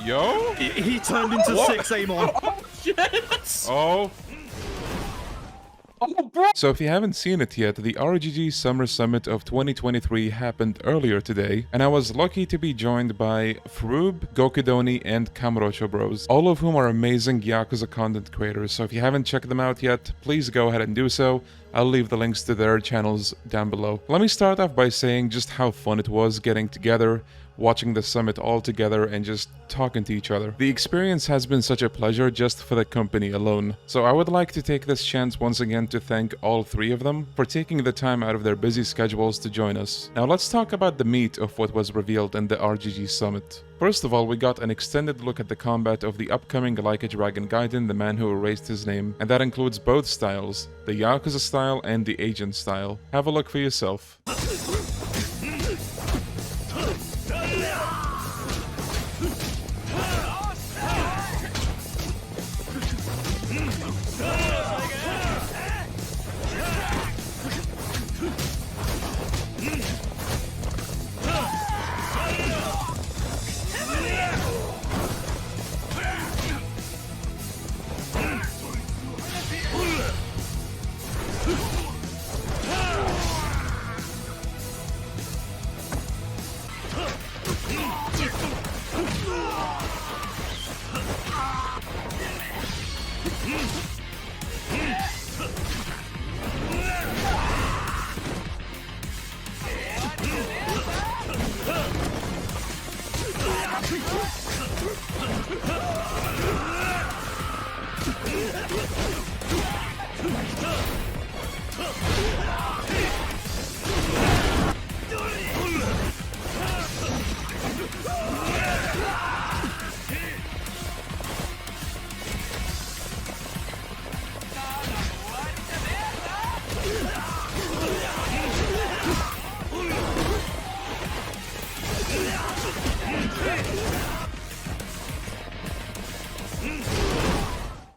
Yo? He turned into What? 6 Amon. Oh, shit! Oh. Oh, bro! So if you haven't seen it yet, the RGG Summer Summit of 2023 happened earlier today, and I was lucky to be joined by Froob, Gokudoni and KamurochoBros, all of whom are amazing Yakuza content creators, so if you haven't checked them out yet, please go ahead and do so. I'll leave the links to their channels down below. Let me start off by saying just how fun it was getting together, watching the summit all together and just talking to each other. The experience has been such a pleasure just for the company alone. So I would like to take this chance once again to thank all three of them for taking the time out of their busy schedules to join us. Now let's talk about the meat of what was revealed in the RGG summit. First of all, we got an extended look at the combat of the upcoming Like a Dragon Gaiden, the man who erased his name, and that includes both styles, the Yakuza style and the Agent style. Have a look for yourself.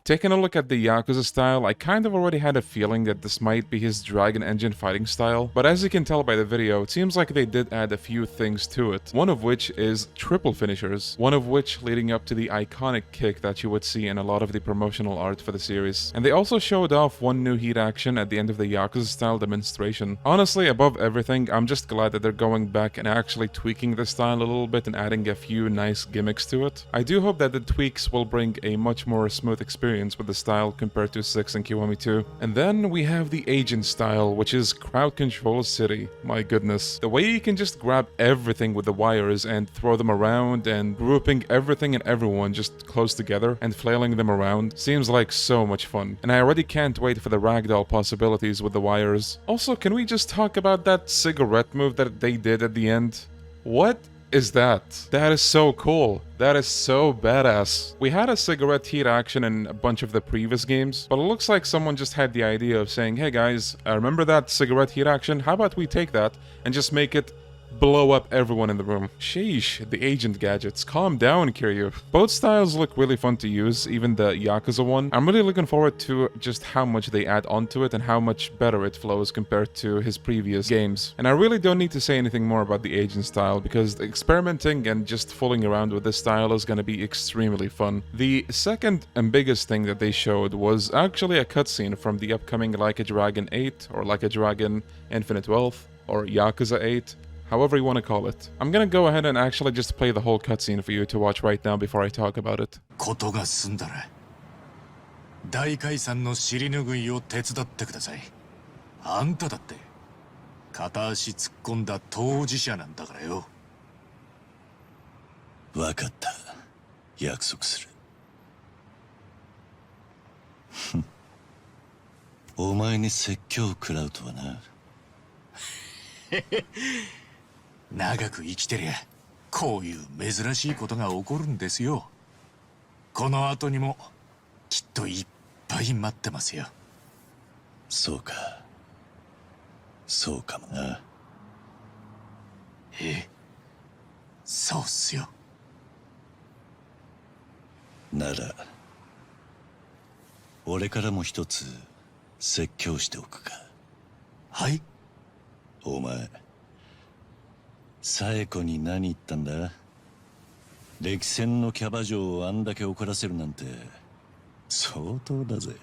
Taking a look at the Yakuza style, I kind of already had a feeling that this might be his Dragon Engine fighting style, but as you can tell by the video, it seems like they did add a few things to it, one of which is triple finishers, one of which leading up to the iconic kick that you would see in a lot of the promotional art for the series. And they also showed off one new heat action at the end of the Yakuza style demonstration. Honestly, above everything, I'm just glad that they're going back and actually tweaking the style a little bit and adding a few nice gimmicks to it. I do hope that the tweaks will bring a much more smooth experience with the style compared to 6 and Kiwami 2. And then we have the Agent style, which is Crowd Control City. My goodness. The way you can just grab everything with the wires and throw them around and grouping everything and everyone just close together and flailing them around seems like so much fun. And I already can't wait for the ragdoll possibilities with the wires. Also, can we just talk about that cigarette move that they did at the end? What is that? That is so cool. That is so badass. We had a cigarette heat action in a bunch of the previous games, but it looks like someone just had the idea of saying, hey guys, remember that cigarette heat action? How about we take that and just make it blow up everyone in the room? Sheesh, the Agent gadgets. Calm down, Kiryu. Both styles look really fun to use, even the Yakuza one. I'm really looking forward to just how much they add onto it and how much better it flows compared to his previous games. And I really don't need to say anything more about the Agent style, because experimenting and just fooling around with this style is going to be extremely fun. The second and biggest thing that they showed was actually a cutscene from the upcoming Like a Dragon 8, or Like a Dragon Infinite Wealth, or Yakuza 8. However you want to call it. I'm gonna go ahead and actually just play the whole cutscene for you to watch right now before I talk about it. ことが済んだら大解散の尻拭いを手伝ってください。あんただって片足突っ込んだ当事者なんだからよ。分かった。約束する。お前に説教を食らうとはな。長く生きてりゃこういう珍しいことが起こるんですよ。この後にもきっといっぱい待ってますよ。そうか。そうかもな。そうっすよ。なら俺からも一つ説教しておくか。はい。お前冴子に何言ったんだ？歴戦のキャバ嬢をあんだけ怒らせるなんて相当だぜ。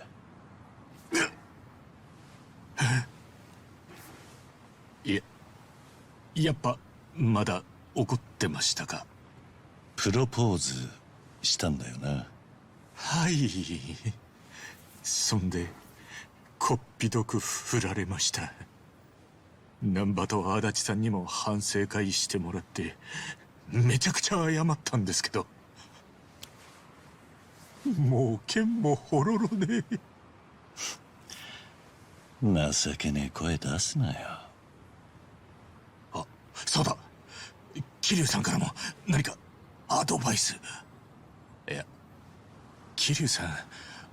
やっぱまだ怒ってましたか。プロポーズしたんだよな。はい。そんでこっぴどく振られました。難波と足立さんにも反省会してもらってめちゃくちゃ謝ったんですけど、もう剣もほろろで。情けねえ声出すなよ。あ、そうだ、桐生さんからも何かアドバイス。いや、桐生さん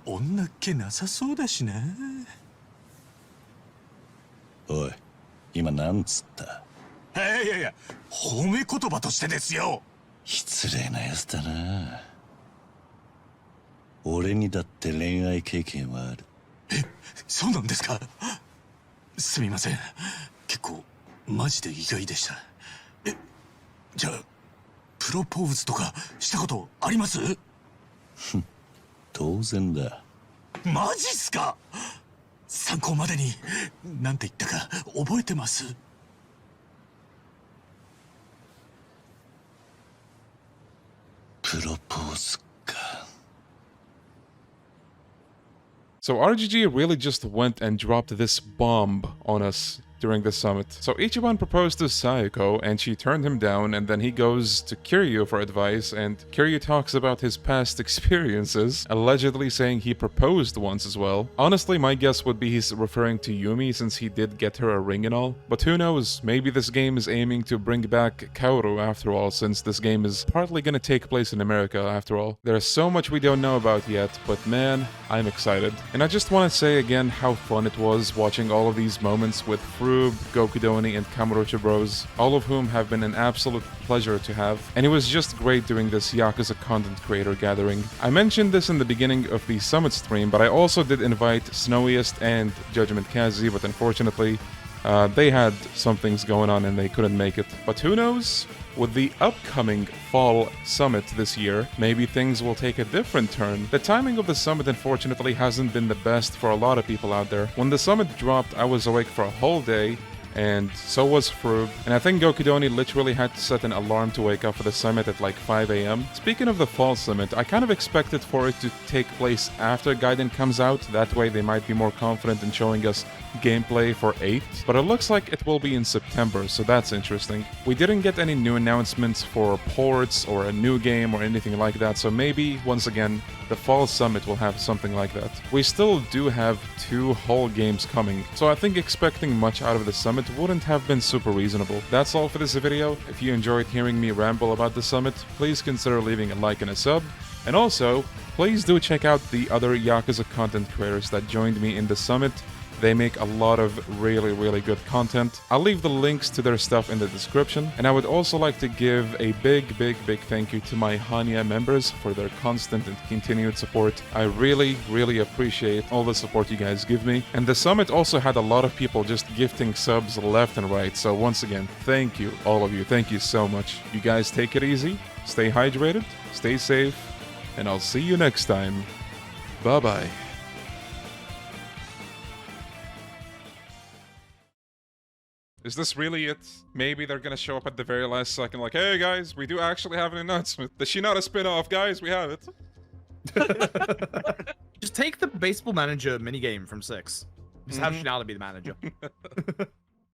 女っ気なさそうだしな。おい、今なんつった？いやいや、褒め言葉としてですよ。失礼なやつだな。俺にだって恋愛経験はある。そうなんですか。すみません、結構マジで意外でした。じゃあプロポーズとかしたことあります？当然だ。マジっすか。参考までに何て言ったか覚えてます？プロポーズか。So RGG really just went and dropped this bomb on us during the summit. So Ichiban proposed to Sayako and she turned him down, and then he goes to Kiryu for advice, and Kiryu talks about his past experiences, allegedly saying he proposed once as well. Honestly, my guess would be he's referring to Yumi since he did get her a ring and all. But who knows, maybe this game is aiming to bring back Kaoru after all, since this game is partly gonna take place in America after all. There's so much we don't know about yet, but man, I'm excited. And I just want to say again how fun it was watching all of these moments with Froob, Gokudoni and KamurochoBros, all of whom have been an absolute pleasure to have. And it was just great doing this Yakuza content creator gathering. I mentioned this in the beginning of the summit stream, but I also did invite Snowiest and Judgment Kazzy, but unfortunately, they had some things going on and they couldn't make it. But who knows? With the upcoming fall summit this year, maybe things will take a different turn. The timing of the summit unfortunately hasn't been the best for a lot of people out there. When the summit dropped, I was awake for a whole day, and so was Froob. And I think Gokudoni literally had to set an alarm to wake up for the summit at like 5 AM. Speaking of the fall summit, I kind of expected for it to take place after Gaiden comes out. That way they might be more confident in showing us gameplay for 8, but it looks like it will be in September, so that's interesting. We didn't get any new announcements for ports or a new game or anything like that, so maybe, once again, the fall summit will have something like that. We still do have 2 whole games coming, so I think expecting much out of the summit wouldn't have been super reasonable. That's all for this video. If you enjoyed hearing me ramble about the summit, please consider leaving a like and a sub. And also, please do check out the other Yakuza content creators that joined me in the summit. They make a lot of really good content. I'll leave the links to their stuff in the description. And I would also like to give a big thank you to my Hannya members for their constant and continued support. I really appreciate all the support you guys give me. And the summit also had a lot of people just gifting subs left and right. So once again, thank you, all of you. Thank you so much. You guys take it easy, stay hydrated, stay safe, and I'll see you next time. Bye-bye. Is this really it? Maybe they're gonna show up at the very last second like, hey guys, we do actually have an announcement. The Shinada spin-off, guys, we have it. Just take the baseball manager minigame from 6. Just have Shinada be the manager.